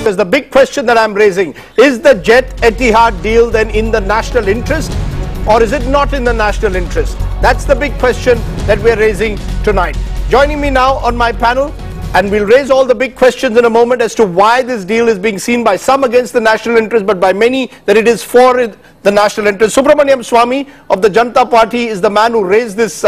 Because the big question that I'm raising, is the Jet-Etihad deal then in the national interest or is it not in the national interest? That's the big question that we're raising tonight. Joining me now on my panel, and we'll raise all the big questions in a moment as to why this deal is being seen by some against the national interest, but by many that it is for the national interest. Subramanian Swamy of the Janata Party is the man who raised this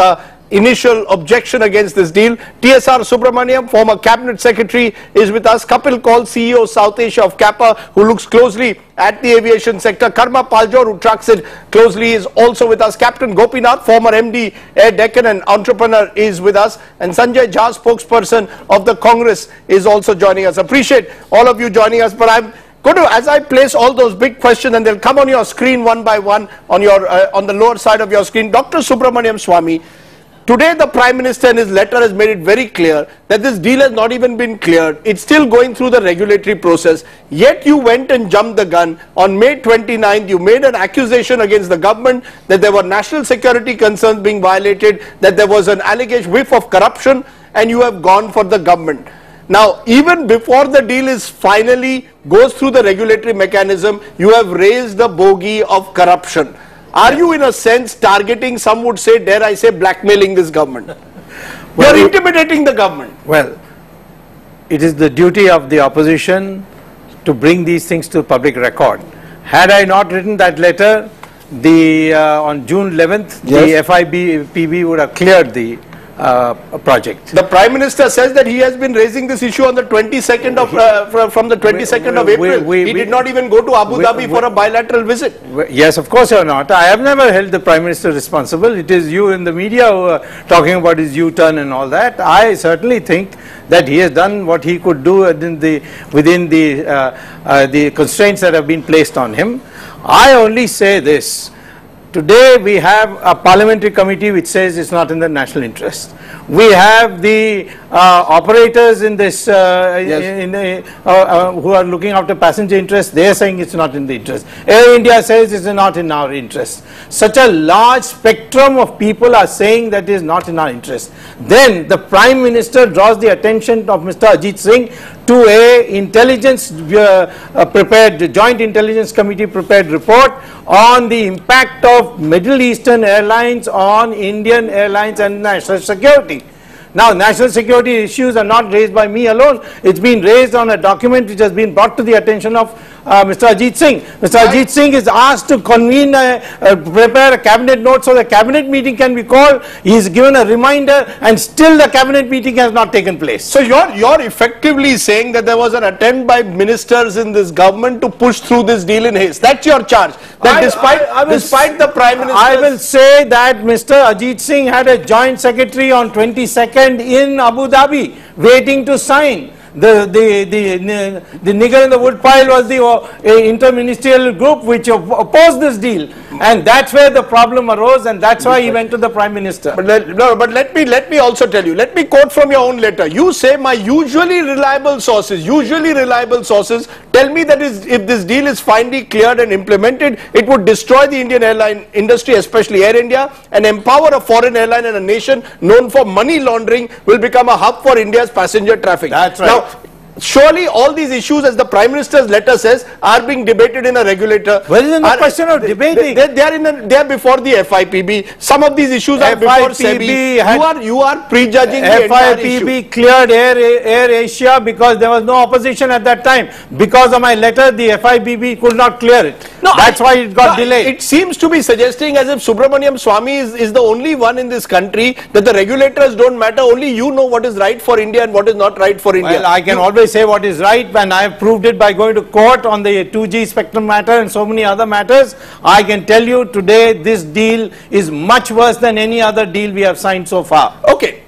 initial objection against this deal. TSR Subramanian, former cabinet secretary, is with us. Kapil Kaul, CEO South Asia of Kappa, who looks closely at the aviation sector. Karma Paljor, who tracks it closely, is also with us. Captain Gopinath, former MD Air Deccan and entrepreneur, is with us. And Sanjay Jha, spokesperson of the Congress, is also joining us. Appreciate all of you joining us, but I'm going to, as I place all those big questions, and they'll come on your screen one by one on your on the lower side of your screen. Dr. Subramanian Swamy, today the Prime Minister in his letter has made it very clear that this deal has not even been cleared. It's still going through the regulatory process. Yet you went and jumped the gun. On May 29th, you made an accusation against the government that there were national security concerns being violated, that there was an alleged whiff of corruption, and you have gone for the government. Now, even before the deal is finally goes through the regulatory mechanism, you have raised the bogey of corruption. Are you in a sense targeting, some would say, dare I say, blackmailing this government? Well, you're intimidating the government. Well, it is the duty of the opposition to bring these things to public record. Had I not written that letter, on June 11th, yes, the FIPB would have cleared the project. The Prime Minister says that he has been raising this issue on the 22nd of from the 22nd of April. He did not even go to Abu Dhabi for a bilateral visit. Yes, of course you're not. I have never held the Prime Minister responsible. It is you in the media who are talking about his U-turn and all that. I certainly think that he has done what he could do within the constraints that have been placed on him. I only say this. Today we have a parliamentary committee which says it's not in the national interest. We have the operators in this yes, who are looking after passenger interests. They are saying it's not in the interest. Air India says it's not in our interest. Such a large spectrum of people are saying that it is not in our interest. Then the Prime Minister draws the attention of Mr. Ajit Singh to a intelligence joint intelligence committee prepared report on the impact of Middle Eastern airlines on Indian airlines and national security. Now, national security issues are not raised by me alone. It's been raised on a document which has been brought to the attention of Mr. Ajit Singh. Mr. Ajit Singh is asked to convene, prepare a cabinet note so the cabinet meeting can be called. He is given a reminder and still the cabinet meeting has not taken place. So you're effectively saying that there was an attempt by ministers in this government to push through this deal in haste. That's your charge. That despite the Prime Minister, I will say that Mr. Ajit Singh had a joint secretary on 22nd in Abu Dhabi waiting to sign. The nigger in the woodpile was the interministerial group which opposed this deal, and that's where the problem arose, and that's why he went to the Prime Minister. But let me also tell you. Let me quote from your own letter. You say my usually reliable sources tell me that if this deal is finally cleared and implemented, it would destroy the Indian airline industry, especially Air India, and empower a foreign airline, and a nation known for money laundering will become a hub for India's passenger traffic. That's right. Now, surely all these issues, as the Prime Minister's letter says, are being debated in a regulator. Well, it's not a question of debating. They are before the FIPB. Some of these issues are before SEBI. You are prejudging the entire issue. FIPB cleared Air Asia because there was no opposition at that time. Because of my letter, the FIPB could not clear it. No, that's why it got delayed. It seems to be suggesting as if Subramanian Swamy is the only one in this country that the regulators don't matter. Only you know what is right for India and what is not right for India. Well, I can always say what is right, and I have proved it by going to court on the 2G spectrum matter and so many other matters. I can tell you today this deal is much worse than any other deal we have signed so far. Okay,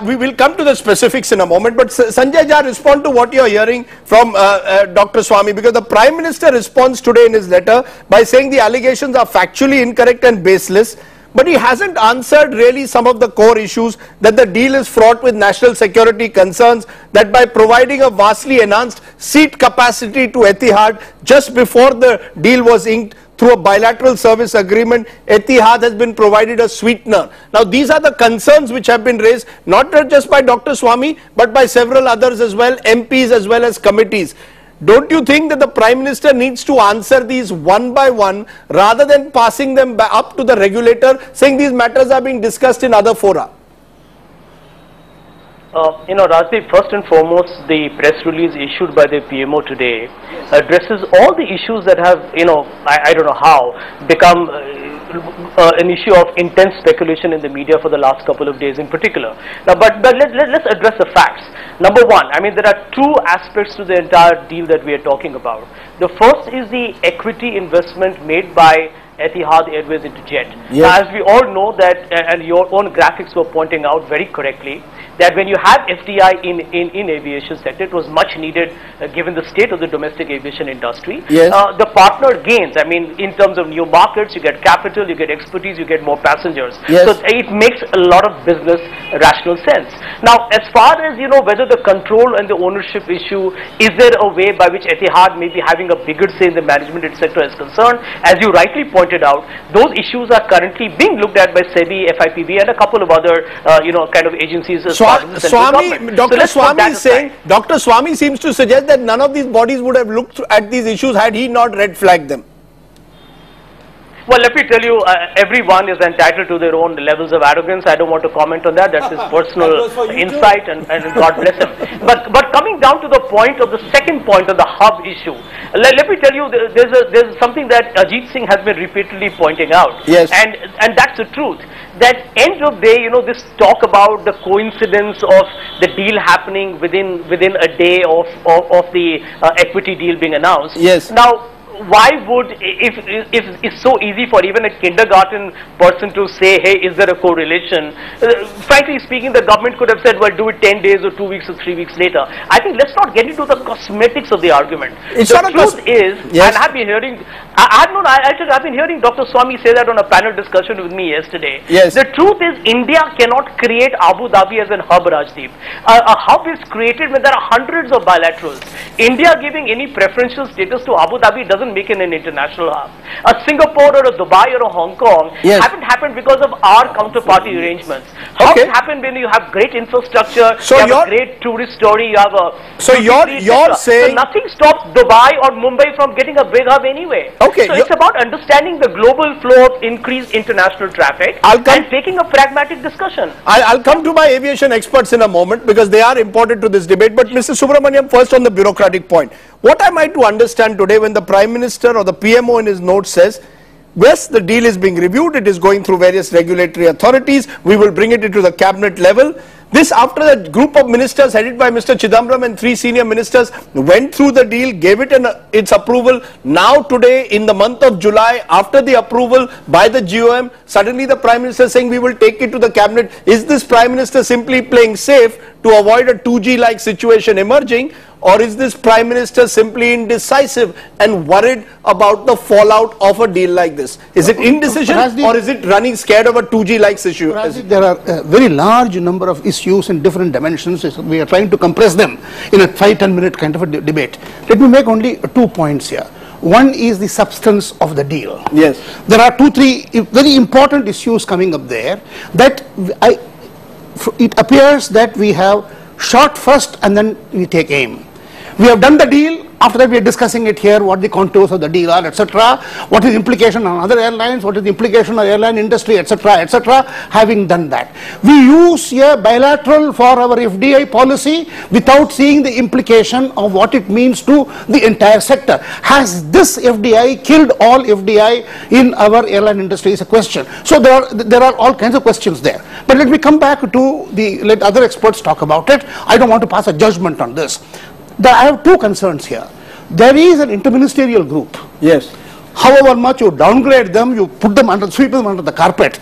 we will come to the specifics in a moment, but Sanjay Jha, respond to what you are hearing from Dr. Swamy, because the Prime Minister responds today in his letter by saying the allegations are factually incorrect and baseless. But he hasn't answered really some of the core issues, that the deal is fraught with national security concerns, that by providing a vastly enhanced seat capacity to Etihad just before the deal was inked through a bilateral service agreement, Etihad has been provided a sweetener. Now these are the concerns which have been raised not just by Dr. Swamy but by several others as well, MPs as well as committees. don't you think that the Prime Minister needs to answer these one by one rather than passing them up to the regulator, saying these matters are being discussed in other fora? Rajdeep, first and foremost, the press release issued by the PMO today addresses all the issues that have, I don't know how, become an issue of intense speculation in the media for the last couple of days in particular. Now, but let's address the facts. Number one, I mean, there are two aspects to the entire deal that we are talking about. The first is the equity investment made by Etihad Airways into Jet. Yes. Now, as we all know that, and your own graphics were pointing out very correctly, that when you have FDI in aviation sector, it was much needed given the state of the domestic aviation industry. Yes. The partner gains, I mean, in terms of new markets, you get capital, you get expertise, you get more passengers. Yes. So it makes a lot of business rational sense. Now, as far as, whether the control and the ownership issue, is there a way by which Etihad may be having a bigger say in the management, etc. is concerned, as you rightly pointed out, those issues are currently being looked at by SEBI, FIPB and a couple of other, kind of agencies. Swamy, Dr. Swamy is saying, Dr. Swamy seems to suggest that none of these bodies would have looked at these issues had he not red flagged them. Well, let me tell you, everyone is entitled to their own levels of arrogance. I don't want to comment on that. That's his personal insight, and God bless him. But coming down to the point of the second point of the hub issue, let me tell you, there's something that Ajit Singh has been repeatedly pointing out. Yes. And that's the truth. That end of day, this talk about the coincidence of the deal happening within a day of the equity deal being announced. Yes. Now, why would, if it's so easy for even a kindergarten person to say, hey, is there a correlation? Frankly speaking, the government could have said, well, do it 10 days or 2 weeks or 3 weeks later. I think let's not get into the cosmetics of the argument. The truth is, yes. and I've been hearing, I've been hearing Dr. Swamy say that on a panel discussion with me yesterday. Yes. The truth is, India cannot create Abu Dhabi as a hub, Rajdeep. A hub is created when there are hundreds of bilaterals. India giving any preferential status to Abu Dhabi doesn't make it an international hub. A Singapore or a Dubai or a Hong Kong haven't happened because of our counterparty arrangements. Hubs happen when you have great infrastructure, so you have a great tourist story, you have a... So you're saying... So nothing stops Dubai or Mumbai from getting a big hub anyway. Okay. So it's about understanding the global flow of increased international traffic and taking a pragmatic discussion. I'll come to my aviation experts in a moment because they are important to this debate. But Mr. Subramanian, first on the bureaucratic point. What am I to understand today when the Prime Minister or the PMO in his note says, yes, the deal is being reviewed, it is going through various regulatory authorities, we will bring it into the cabinet level. This after the group of ministers headed by Mr. Chidambaram and 3 senior ministers went through the deal, gave it its approval. Now today in the month of July, after the approval by the GOM, suddenly the Prime Minister saying we will take it to the cabinet. Is this Prime Minister simply playing safe to avoid a 2G-like situation emerging? Or is this Prime Minister simply indecisive and worried about the fallout of a deal like this? Is it indecision or is it running scared of a 2G-like situation? There are a very large number of issues in different dimensions. We are trying to compress them in a 5-10 minute kind of a debate. Let me make only 2 points here. One is the substance of the deal. Yes. There are 2-3 very important issues coming up there that it appears that we have shot first and then we take aim. We have done the deal. After that, we are discussing it here, what the contours of the deal are, etc. What is the implication on other airlines, what is the implication on airline industry, etc., etc. Having done that, we use a bilateral for our FDI policy without seeing the implication of what it means to the entire sector. Has this FDI killed all FDI in our airline industry is a question. So there are all kinds of questions there. But let me come back to let other experts talk about it. I don't want to pass a judgment on this. I have 2 concerns here. There is an interministerial group. Yes. However much you downgrade them, you put them sweep them under the carpet,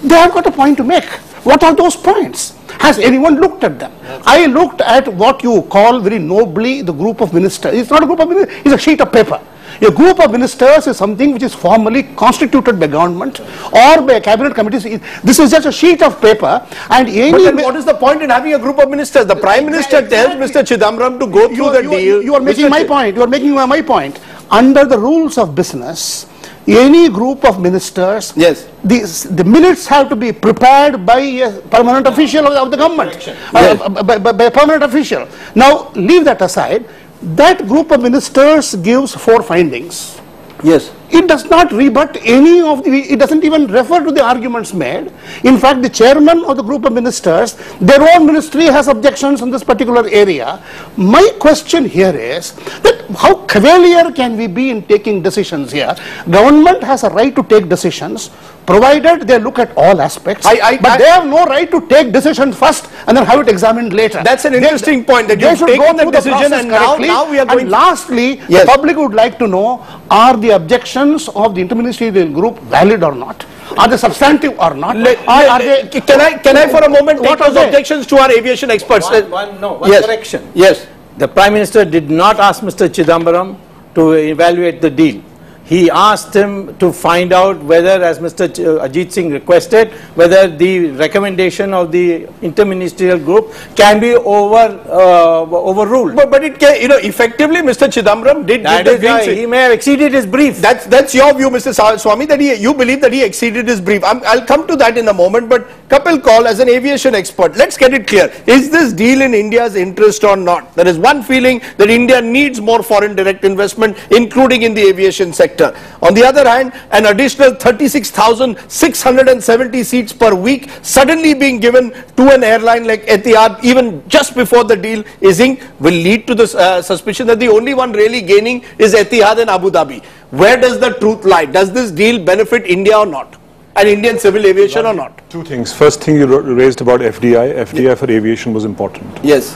they have got a point to make. What are those points? Has anyone looked at them? I looked at what you call very nobly the group of ministers. It's not a group of ministers, it's a sheet of paper. A group of ministers is something which is formally constituted by government or by cabinet committees. This is just a sheet of paper. And but then what is the point in having a group of ministers? The Prime Minister tells Mr. Chidambaram to go through the deal. You are making my point. You are making my point. Under the rules of business, any group of ministers, yes, the minutes have to be prepared by a permanent official of the government, by a permanent official. Now, leave that aside. that group of ministers gives 4 findings. Yes. It does not rebut any of the, it doesn't even refer to the arguments made. In fact, the chairman of the group of ministers, their own ministry has objections in this particular area. My question here is that how cavalier can we be in taking decisions here? Government has a right to take decisions, provided they look at all aspects, but they have no right to take decisions first and then have it examined later. That's an interesting point, that you've taken the decision and now we are going... And lastly, the public would like to know, are the objections of the interministerial group valid or not? Are they substantive or not? Can I for a moment take those objections to our aviation experts? One correction. Yes. The Prime Minister did not ask Mr. Chidambaram to evaluate the deal. He asked him to find out whether, as Mr. Ajit Singh requested, whether the recommendation of the interministerial group can be overruled. But it can, effectively Mr. Chidambaram did give the green signal. He may have exceeded his brief. That's your view, Mr. Swamy, that you believe that he exceeded his brief. I'll come to that in a moment, but Kapil Kaul, as an aviation expert, let's get it clear. Is this deal in India's interest or not? There is one feeling that India needs more foreign direct investment, including in the aviation sector. On the other hand, an additional 36,670 seats per week suddenly being given to an airline like Etihad, even just before the deal is inked, will lead to the suspicion that the only one really gaining is Etihad and Abu Dhabi. Where does the truth lie? Does this deal benefit India or not? And Indian civil aviation or not? 2 things. First thing you raised about FDI. FDI for aviation was important. Yes.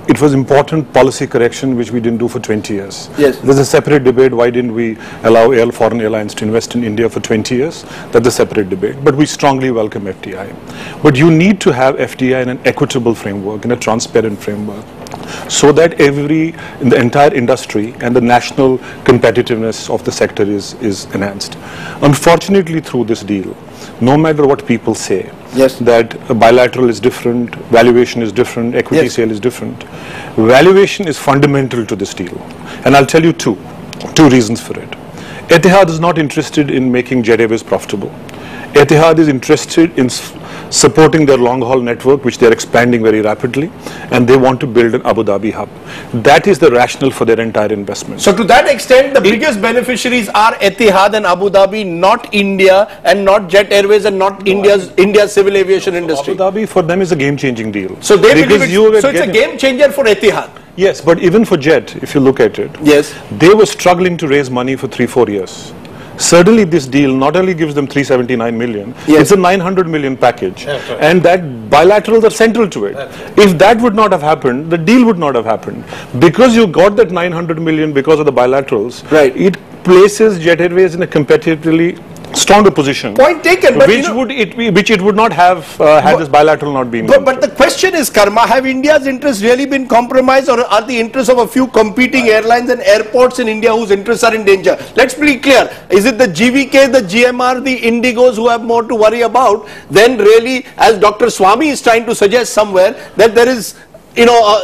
It was important policy correction which we didn't do for 20 years. Yes. There's a separate debate. Why didn't we allow foreign airlines to invest in India for 20 years? That's a separate debate. But we strongly welcome FDI. But you need to have FDI in an equitable framework, in a transparent framework, so that the entire industry and the national competitiveness of the sector is enhanced. Unfortunately, through this deal, no matter what people say, that bilateral is different, valuation is different, equity sale is different, valuation is fundamental to this deal. And I'll tell you two reasons for it. Etihad is not interested in making Jet Airways profitable. Etihad is interested in supporting their long-haul network, which they're expanding very rapidly, and they want to build an Abu Dhabi hub. That is the rationale for their entire investment. So to that extent, the biggest beneficiaries are Etihad and Abu Dhabi, not India, and not Jet Airways, and not India's civil aviation industry. Abu Dhabi for them is a game-changing deal. So they believe it's a game changer for Etihad. Yes, but even for Jet, if you look at it, they were struggling to raise money for 3-4 years. Certainly this deal not only gives them 379 million, it's a 900 million package, and that bilaterals are central to it. If that would not have happened, the deal would not have happened. Because you got that 900 million because of the bilaterals, it places Jet Airways in a competitively stronger position. Point taken. But which it would not have had this bilateral not been. But the question is, Karma, have India's interests really been compromised, or are the interests of a few competing airlines and airports in India whose interests are in danger? Let's be clear. Is it the GVK, the GMR, the Indigos who have more to worry about than really, as Dr. Swamy is trying to suggest somewhere, that there is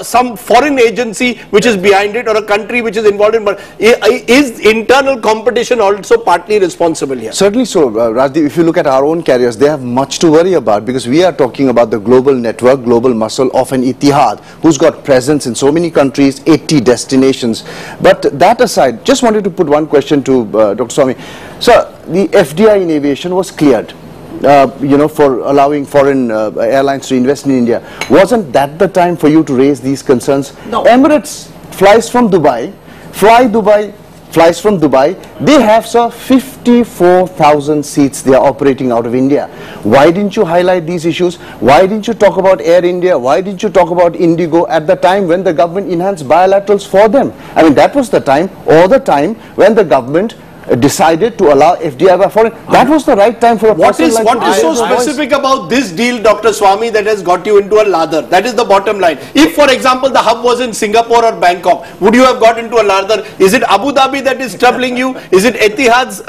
some foreign agency which is behind it, or a country which is involved in, but is internal competition also partly responsible here? Certainly so, Rajdeep. If you look at our own carriers, they have much to worry about, because we are talking about the global network, global muscle of an Etihad, who's got presence in so many countries, 80 destinations. But that aside, just wanted to put one question to Dr. Swamy. So the FDI in aviation was cleared. For allowing foreign airlines to invest in India. Wasn't that the time for you to raise these concerns? No. Emirates flies from Dubai, flies from Dubai. They have 54,000 seats they are operating out of India. Why didn't you highlight these issues? Why didn't you talk about Air India? Why didn't you talk about Indigo at the time when the government enhanced bilaterals for them? I mean, that was the time, or the time when the government decided to allow FDI by foreign. That was the right time for a What is so specific about this deal, Dr. Swamy, that has got you into a lather? That is the bottom line. If, for example, the hub was in Singapore or Bangkok, would you have got into a lather? Is it Abu Dhabi that is troubling you? Is it Etihad's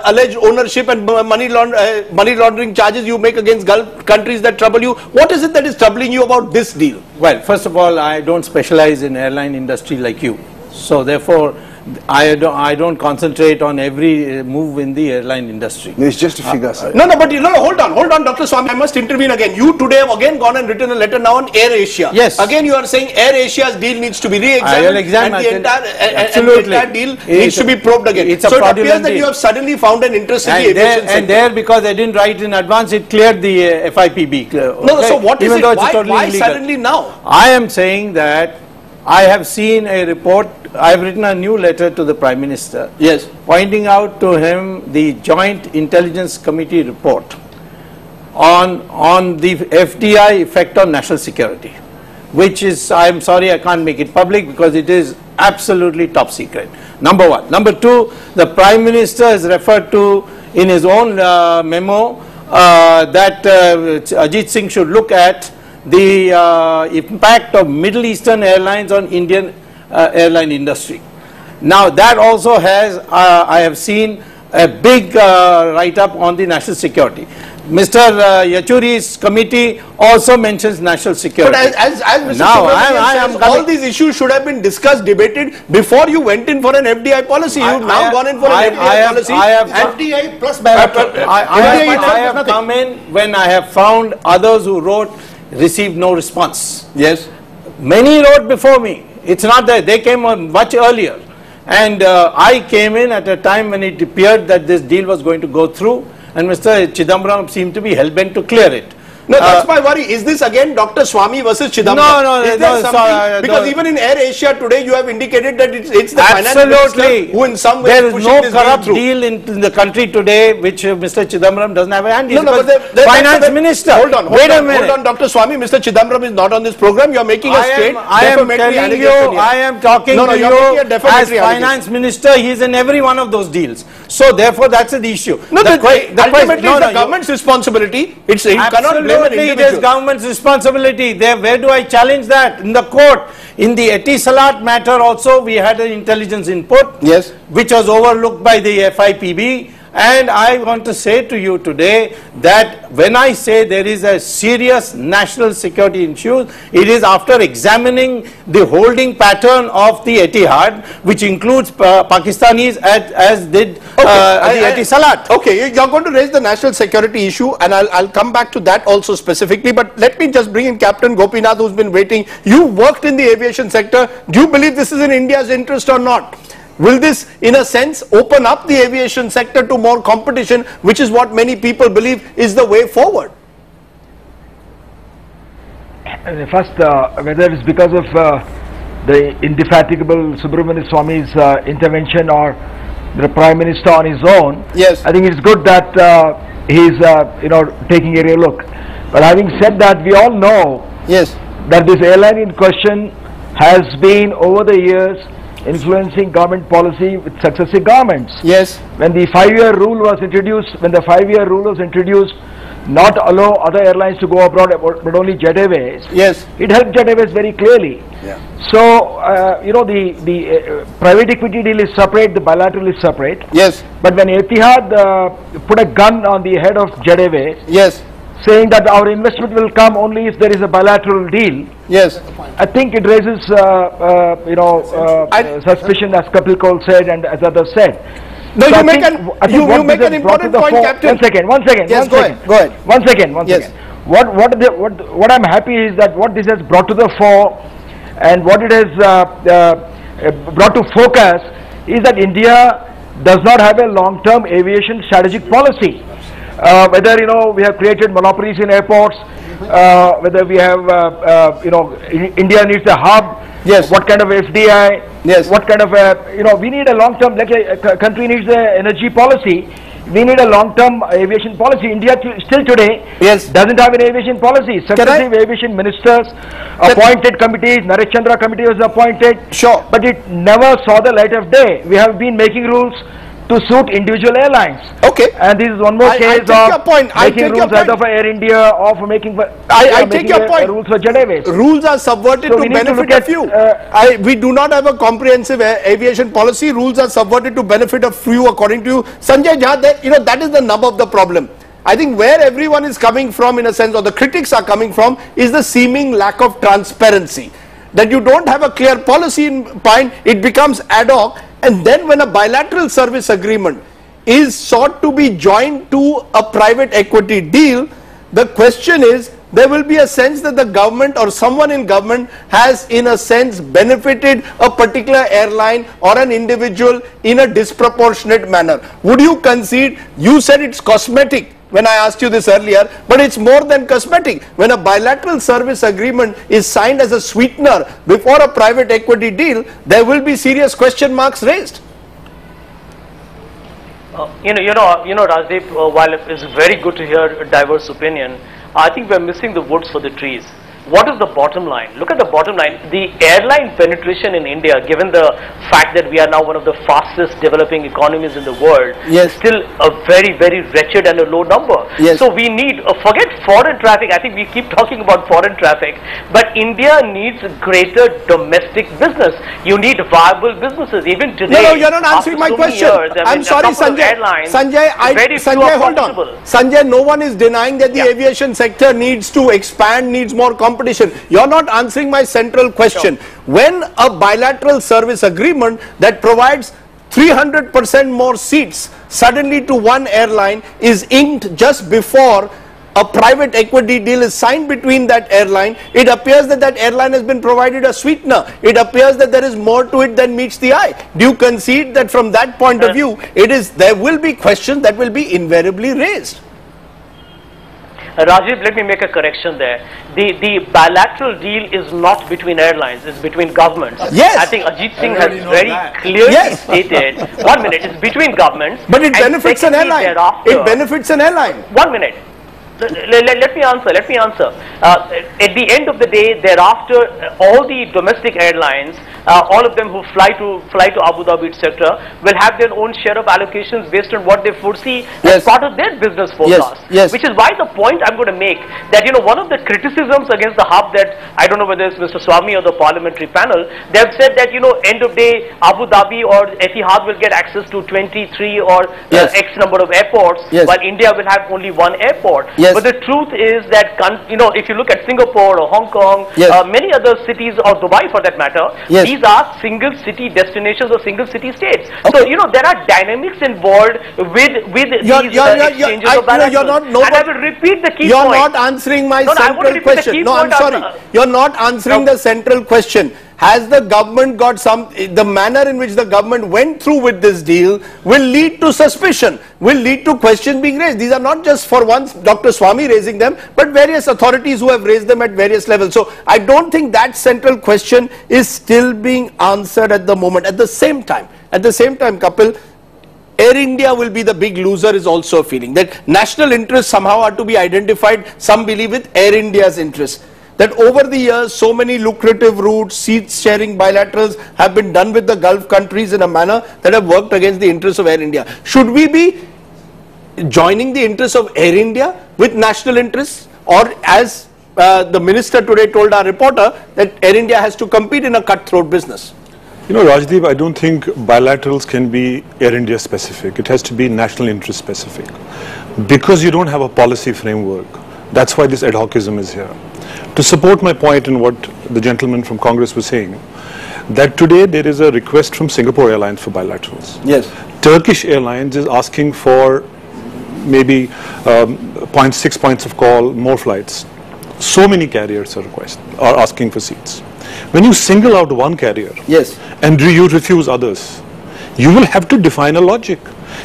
alleged ownership and money laundering charges you make against Gulf countries that trouble you? What is it that is troubling you about this deal? Well, first of all, I don't specialize in airline industry like you. So therefore, I don't concentrate on every move in the airline industry. It's just a figure, sir. No, but hold on, Dr. Swamy, I must intervene again. You today have again gone and written a letter now on Air Asia. Yes. Again, you are saying Air Asia's deal needs to be I will re-examined examine and the entire deal It needs to be probed again. So it appears that you have suddenly found an interest in the aviation sector. And there, because I didn't write in advance, it cleared the FIPB. No, so what is Even it? totally Why illegal. suddenly now? I am saying that I have seen a report. I have written a new letter to the Prime Minister. Yes. Pointing out to him the Joint Intelligence Committee report on the FDI effect on national security, which is, I am sorry, I can't make it public because it is absolutely top secret. Number one. Number two, the Prime Minister has referred to in his own memo that Ajit Singh should look at the impact of Middle Eastern airlines on Indian airline industry. Now that also has, I have seen a big write-up on the national security. Mr. Yechuri's committee also mentions national security. But as Mr. Now, Subramanian says, all these issues should have been discussed, debated before you went in for an FDI policy. You've now gone in for an FDI policy. FDI plus bilateral. I have come in when I have found others who wrote received no response. Yes. Many wrote before me. It's not that they came much earlier. And I came in at a time when it appeared that this deal was going to go through, and Mr. Chidambaram seemed to be hell-bent to clear it. No, that's my worry. Is this again Dr. Swamy versus Chidambaram? No, is there something? Because even in Air Asia today, you have indicated that it's the finance minister who in some way there is is pushing no this corrupt deal deal in the country today which Mr. Chidambaram doesn't have a hand in. No, but finance minister. Hold on, Wait a minute. Hold on, Dr. Swamy. Mr. Chidambaram is not on this program. You are making a straight defamatory allegation here. I am talking to you as finance minister. He is in every one of those deals. So therefore, that's the issue. No, ultimately, it's the government's responsibility. It cannot blame an individual. Government's responsibility. Where do I challenge that? In the court. In the Etisalat matter also, we had an intelligence input, yes, which was overlooked by the FIPB. And I want to say to you today that when I say there is a serious national security issue, it is after examining the holding pattern of the Etihad, which includes Pakistanis as did the Etisalat. Okay, you're going to raise the national security issue, and I'll come back to that also specifically. But let me just bring in Captain Gopinath, who's been waiting. You worked in the aviation sector. Do you believe this is in India's interest or not? Will this, in a sense, open up the aviation sector to more competition, which is what many people believe is the way forward? First, whether it's because of the indefatigable Subramanian Swamy's intervention or the Prime Minister on his own, yes, I think it's good that he's taking a real look. But having said that, we all know, yes, that this airline in question has been over the years influencing government policy with successive governments. Yes. When the 5-year rule was introduced, not allow other airlines to go abroad but only Jet Airways. Yes. It helped Jet Airways very clearly. Yeah. So, the private equity deal is separate, the bilateral is separate. Yes. But when Etihad put a gun on the head of Jet Airways, yes, saying that our investment will come only if there is a bilateral deal, yes, I think it raises, suspicion, as Kapil Kaul said and as others said. No, so you make an important point, Captain. One second. Yes, go ahead. One second. What I'm happy is that what this has brought to the fore and what it has brought to focus is that India does not have a long-term aviation strategic policy. Whether we have created monopolies in airports, whether we have India needs a hub, yes, what kind of FDI, yes, what kind of we need a long-term, like a country needs an energy policy, we need a long-term aviation policy. India still today, yes, doesn't have an aviation policy. Successive aviation ministers appointed committees, Naresh Chandra committee was appointed, sure, but it never saw the light of day. We have been making rules to suit individual airlines. Okay. And this is one more case of making rules out of Air India or for making I take your point. Rules for Jet Airways. Rules are subverted to benefit a few. We do not have a comprehensive aviation policy. Rules are subverted to benefit a few, according to you. Sanjay Jha, that is the nub of the problem. I think where everyone is coming from, in a sense, or the critics are coming from, is the seeming lack of transparency. That you don't have a clear policy in mind, it becomes ad hoc, And then when a bilateral service agreement is sought to be joined to a private equity deal, the question is, there will be a sense that the government or someone in government has in a sense benefited a particular airline or an individual in a disproportionate manner. Would you concede? You said it's cosmetic when I asked you this earlier, but it's more than cosmetic. When a bilateral service agreement is signed as a sweetener before a private equity deal, there will be serious question marks raised. Rajdeep, while it is very good to hear a diverse opinion, I think we're missing the woods for the trees. What is the bottom line? Look at the bottom line. The airline penetration in India, given the fact that we are now one of the fastest developing economies in the world, yes, is still a very, very wretched and a low number. Yes. So we need, forget foreign traffic. I think we keep talking about foreign traffic, but India needs greater domestic business. You need viable businesses. Even today, no, you're not answering my question. I'm sorry, Sanjay. Sanjay, hold on. Sanjay, no one is denying that the aviation sector needs to expand, needs more competition. You're not answering my central question. Sure. When a bilateral service agreement that provides 300% more seats suddenly to one airline is inked just before a private equity deal is signed between that airline, it appears that that airline has been provided a sweetener. It appears that there is more to it than meets the eye. Do you concede that from that point of view, there will be questions that will be invariably raised? Rajiv, let me make a correction there. The bilateral deal is not between airlines, it's between governments. Yes. I think Ajit Singh has very clearly stated, 1 minute, it's between governments. But it benefits an airline. It benefits an airline. 1 minute. Let me answer. At the end of the day, thereafter, all the domestic airlines, all of them who fly to Abu Dhabi, etc., will have their own share of allocations based on what they foresee as part of their business forecast. Yes. Which is why the point I'm going to make that one of the criticisms against the hub that I don't know whether it's Mr. Swamy or the parliamentary panel, they have said that end of day Abu Dhabi or Etihad will get access to 23 or X number of airports, while India will have only one airport. But the truth is that, if you look at Singapore or Hong Kong, many other cities, or Dubai for that matter, these are single city destinations or single city states. Okay. So, there are dynamics involved with these exchanges of bilateral. And I will repeat the key point. You're not answering my central question. No, I'm sorry. You're not answering the central question. Has the government got the manner in which the government went through with this deal will lead to suspicion, will lead to questions being raised. These are not just for once Dr. Swamy raising them, but various authorities who have raised them at various levels. So I don't think that central question is still being answered at the moment. At the same time, Kapil, Air India will be the big loser is also a feeling that national interests somehow are to be identified, some believe, with Air India's interests. That over the years, so many lucrative routes, seats sharing bilaterals have been done with the Gulf countries in a manner that have worked against the interests of Air India. Should we be joining the interests of Air India with national interests? Or as the minister today told our reporter, that Air India has to compete in a cutthroat business? Rajdeep, I don't think bilaterals can be Air India specific. It has to be national interest specific. Because you don't have a policy framework, that's why this ad hocism is here. To support my point in what the gentleman from Congress was saying, that today there is a request from Singapore Airlines for bilaterals. Yes. Turkish Airlines is asking for maybe 0.6 points of call, more flights. So many carriers are asking for seats. When you single out one carrier and you refuse others, you will have to define a logic.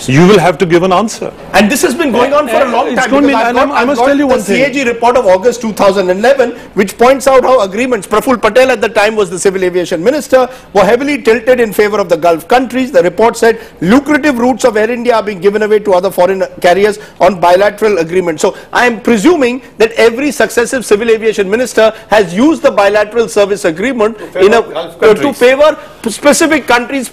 You will have to give an answer. And this has been going on for a long time. I must tell you one thing. The CAG report of August 2011, which points out how agreements, Praful Patel at the time was the civil aviation minister, were heavily tilted in favor of the Gulf countries. The report said lucrative routes of Air India are being given away to other foreign carriers on bilateral agreements. So I am presuming that every successive civil aviation minister has used the bilateral service agreement to favor specific countries,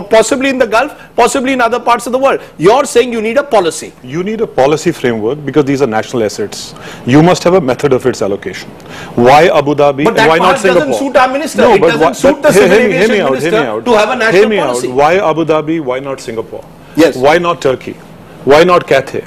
possibly in the Gulf, possibly in other parts of the world. You're saying you need a policy. You need a policy framework because these are national assets. You must have a method of its allocation. Why Abu Dhabi? But that why not Singapore? Doesn't suit our minister. No, it doesn't suit the civil aviation minister to have a national policy. Why Abu Dhabi? Why not Singapore? Yes. Why not Turkey? Why not Cathay?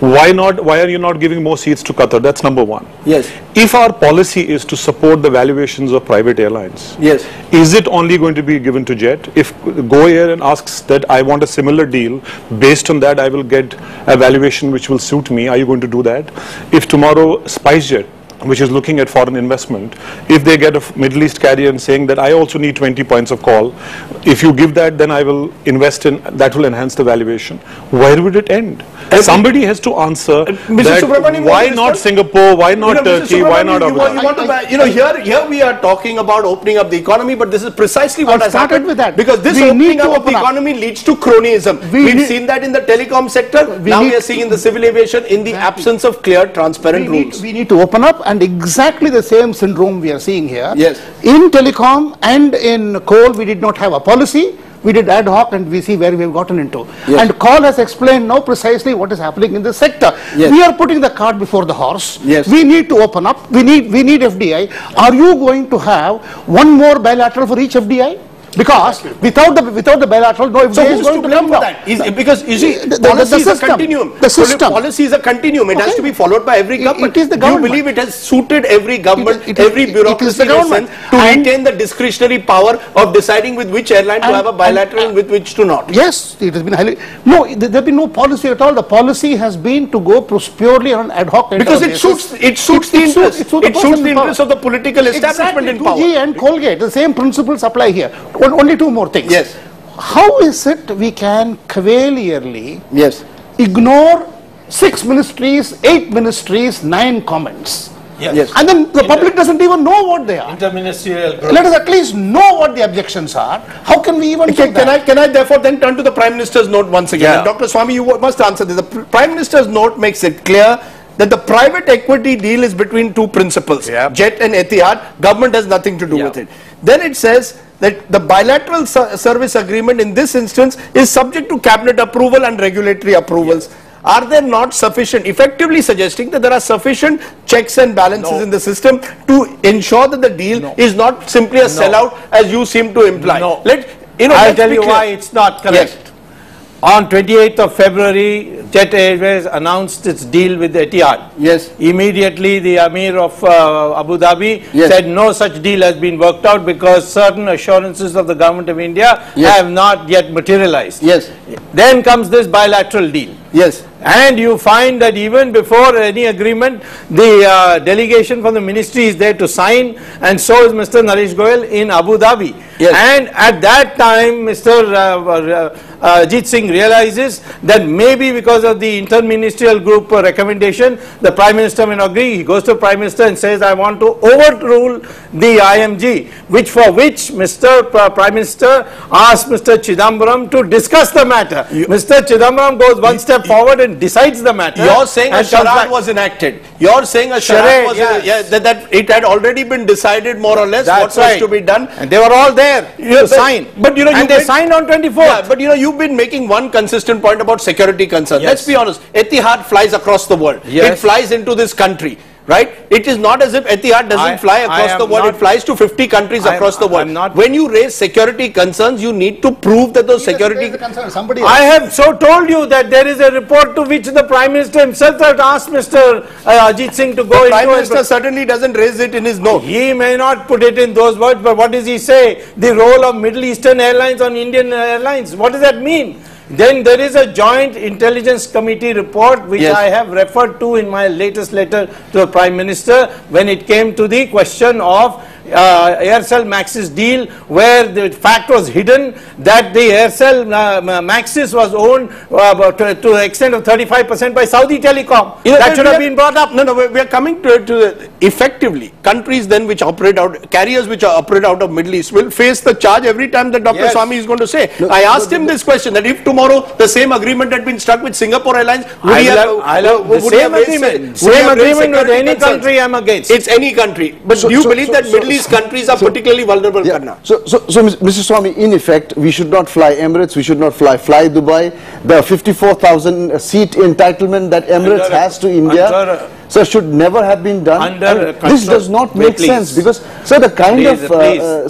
Why not? Why are you not giving more seats to Qatar? That's number one. Yes. If our policy is to support the valuations of private airlines, yes, is it only going to be given to Jet? If Go Air and asks that I want a similar deal, based on that I will get a valuation which will suit me, are you going to do that? If tomorrow SpiceJet, which is looking at foreign investment, if they get a Middle East carrier and saying that I also need 20 points of call, if you give that, then I will invest in, that will enhance the valuation. Where would it end? Somebody has to answer that why not Singapore, why not Turkey, why not Abu Dhabi? Here we are talking about opening up the economy, but this is precisely what has happened. With that. Because this opening up of the economy leads to cronyism. We've seen that in the telecom sector. Now we are seeing in the civil aviation in the absence of clear, transparent rules. We need to open up, and exactly the same syndrome we are seeing here. Yes. In telecom and in coal, we did not have a policy. We did ad hoc, and we see where we have gotten into. Yes. And Call has explained now precisely what is happening in this sector. Yes. We are putting the cart before the horse. Yes. We need to open up. We need FDI. Are you going to have one more bilateral for each FDI? Because without the bilateral, no FDI is going to come down. Because you see, policy is a continuum. The system. Policy is a continuum. It has to be followed by every government. It is the government. You believe it has suited every government, every bureaucracy to retain the discretionary power of deciding with which airline to have a bilateral and with which to not? Yes, it has been highly. No, there has been no policy at all. The policy has been to go purely on an ad hoc. Because it suits the interest. It suits the interest of the political establishment in power. 2G and Colgate, the same principles apply here. Only two more things. Yes. How is it we can cavalierly ignore 6 ministries, 8 ministries, 9 comments? Yes. And then the public doesn't even know what they are. Interministerial group. Let us at least know what the objections are. How can we even do that? Can I therefore then turn to the Prime Minister's note once again? And Dr. Swamy, you must answer this. The Prime Minister's note makes it clear that the private equity deal is between two principals, Jet and Etihad. Government has nothing to do with it. Then it says that the bilateral service agreement in this instance is subject to cabinet approval and regulatory approvals. Are there not sufficient, effectively suggesting that there are sufficient checks and balances in the system to ensure that the deal is not simply a sellout as you seem to imply? I'll tell you why it's not correct. On 28th of February, Jet Airways announced its deal with Etihad. Yes. Immediately, the Amir of Abu Dhabi said no such deal has been worked out because certain assurances of the government of India have not yet materialized. Yes. Then comes this bilateral deal. Yes. And you find that even before any agreement, the delegation from the ministry is there to sign, and so is Mr. Naresh Goyal in Abu Dhabi. Yes. And at that time, Mr. Ajit Singh realizes that maybe because of the interministerial group recommendation, the Prime Minister may not agree. He goes to the Prime Minister and says, I want to overrule the IMG, for which Mr. Prime Minister asked Mr. Chidambaram to discuss the matter. Mr. Chidambaram goes one step forward and decides the matter. You're saying a charade was enacted. You're saying a charade was that it had already been decided more or less what was to be done. And they were all there to sign. But and they signed on 24th. Yeah, but you've been making one consistent point about security concerns. Let's be honest. Etihad flies across the world. It flies into this country. Right? It is not as if Etihad doesn't fly across the world. It flies to 50 countries across the world. When you raise security concerns, you need to prove that those security concerns. I have so told you that there is a report to which the Prime Minister himself had asked Mr. Ajit Singh to go into. The Prime Minister certainly doesn't raise it in his note. He may not put it in those words, but what does he say? The role of Middle Eastern airlines on Indian airlines. What does that mean? Then there is a joint intelligence committee report which I have referred to in my latest letter to the Prime Minister when it came to the question of Aircel Maxis deal, where the fact was hidden that the Aircel Maxis was owned to the extent of 35% by Saudi Telecom. That should have been brought up. No, we are coming to effectively countries then which operate out, carriers which operate out of Middle East will face the charge every time that Dr. Swamy is going to say. I asked him this question, that if tomorrow the same agreement had been struck with Singapore Airlines, would he have the same agreement with any country I am against. It's any country. But do you believe that Middle East countries are particularly vulnerable? So Mr. Swamy, in effect, we should not fly Emirates, we should not fly Dubai. The 54,000 seat entitlement that Emirates has to India. So should never have been done. This does not make sense because, sir, the kind of...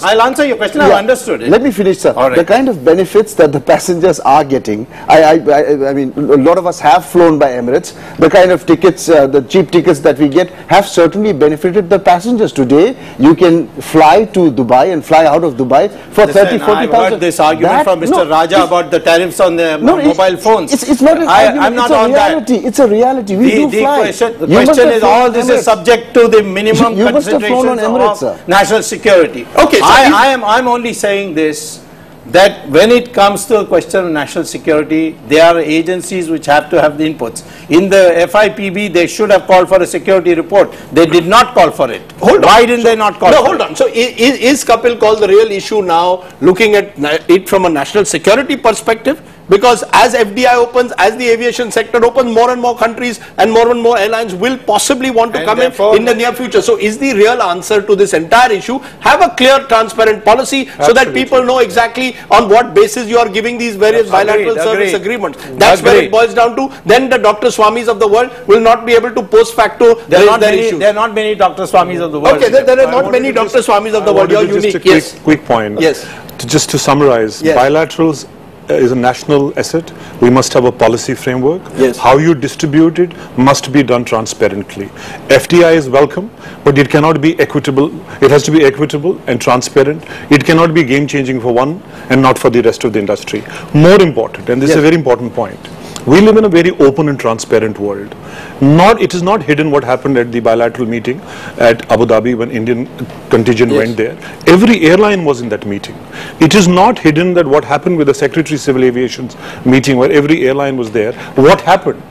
I'll answer your question. I've understood it. Let me finish, sir. Right. The kind of benefits that the passengers are getting, I mean, a lot of us have flown by Emirates. The kind of tickets, the cheap tickets that we get have certainly benefited the passengers. Today, you can fly to Dubai and fly out of Dubai for 30, 40,000. I've heard this argument from Mr. Raja about the tariffs on the mobile phones. It's not an argument. I'm not on that. It's a reality. We do fly. The question is, all this is subject to the minimum considerations of national security. Okay, so I'm only saying this, that when it comes to a question of national security, there are agencies which have to have the inputs. In the FIPB, they should have called for a security report. They did not call for it. Why didn't they not call for it? Hold on. So is Kapil called the real issue now, looking at it from a national security perspective? Because as FDI opens, as the aviation sector opens, more and more countries and more airlines will possibly want to come in the near future. So is the real answer to this entire issue, have a clear, transparent policy so that people know exactly on what basis you are giving these various bilateral service agreements. That's where it boils down to. Then the Dr. Swamis of the world will not be able to post facto raise their issues. There are not many Dr. Swamis of the world. Okay, there are not many Dr. Swamis of the world. You're unique. Just a quick point. Yes. Just to summarize, bilaterals is a national asset. We must have a policy framework. Yes. How you distribute it must be done transparently. FDI is welcome, but it cannot be equitable. It has to be equitable and transparent. It cannot be game changing for one and not for the rest of the industry. More important, and this is a very important point, we live in a very open and transparent world. It is not hidden what happened at the bilateral meeting at Abu Dhabi when Indian contingent went there. Every airline was in that meeting. It is not hidden that what happened with the Secretary of Civil Aviation's meeting where every airline was there. What happened?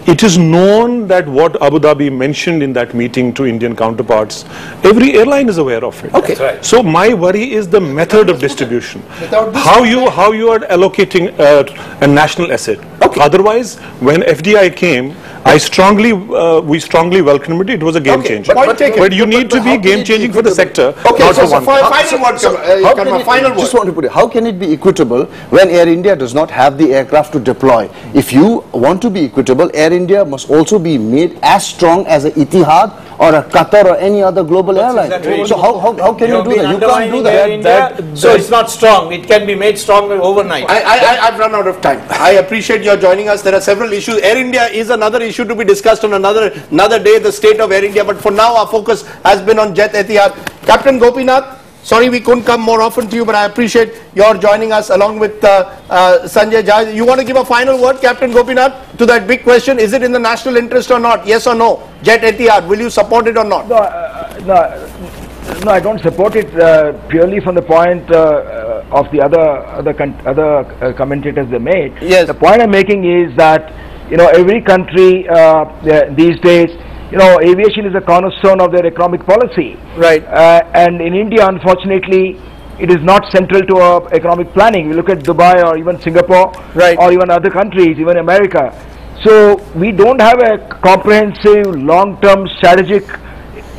It is known that what Abu Dhabi mentioned in that meeting to Indian counterparts, every airline is aware of it. Okay. Right. So my worry is the method of distribution. How you are allocating a national asset. Okay. Otherwise, when FDI came, we strongly welcomed it. It was a game changer. But you need to be game changing for the sector. Okay, so final word. Just want to put it. How can it be equitable when Air India does not have the aircraft to deploy? If you want to be equitable, Air India must also be made as strong as an Etihad or a Qatar or any other global airline. Exactly. So how can you do that? You can't do that. So it's not strong. It can be made stronger overnight. I've run out of time. I appreciate your joining us. There are several issues. Air India is another issue to be discussed on another day, the state of Air India. But for now, our focus has been on Jet-Etihad. Captain Gopinath, sorry we couldn't come more often to you, but I appreciate your joining us along with Sanjay Jha. You want to give a final word, Captain Gopinath, to that big question? Is it in the national interest or not? Yes or no? Jet-Etihad, will you support it or not? No, I don't support it purely from the point of the other commentators they made. Yes. The point I'm making is that every country these days, aviation is a cornerstone of their economic policy. Right. And in India, unfortunately, it is not central to our economic planning. We look at Dubai or even Singapore, right, or even other countries, even America. So we don't have a comprehensive, long-term, strategic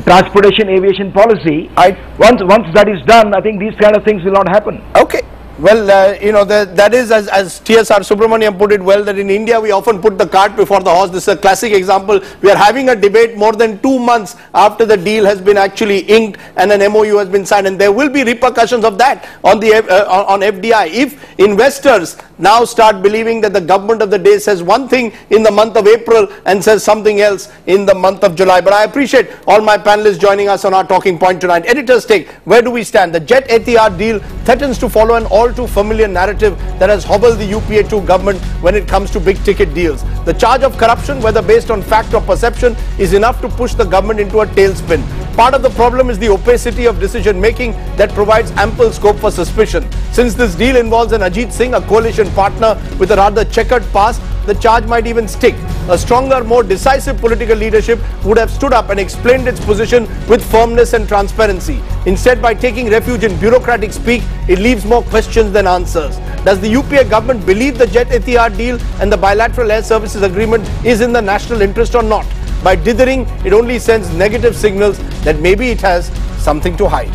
transportation aviation policy. Once that is done, I think these kind of things will not happen. Okay. Well, that is, as TSR Subramanian put it well, that in India we often put the cart before the horse. This is a classic example. We are having a debate more than 2 months after the deal has been actually inked and an MOU has been signed, and there will be repercussions of that on the on FDI. If investors now start believing that the government of the day says one thing in the month of April and says something else in the month of July. But I appreciate all my panelists joining us on our talking point tonight. Editor's take, where do we stand? The Jet-Etihad deal threatens to follow an all too familiar narrative that has hobbled the UPA2 government when it comes to big ticket deals. The charge of corruption, whether based on fact or perception, is enough to push the government into a tailspin. Part of the problem is the opacity of decision making that provides ample scope for suspicion. Since this deal involves an Ajit Singh, a coalition partner with a rather checkered past, the charge might even stick. A stronger, more decisive political leadership would have stood up and explained its position with firmness and transparency. Instead, by taking refuge in bureaucratic speak, it leaves more questions than answers. Does the UPA government believe the Jet-Etihad deal and the bilateral air services agreement is in the national interest or not? By dithering, it only sends negative signals that maybe it has something to hide.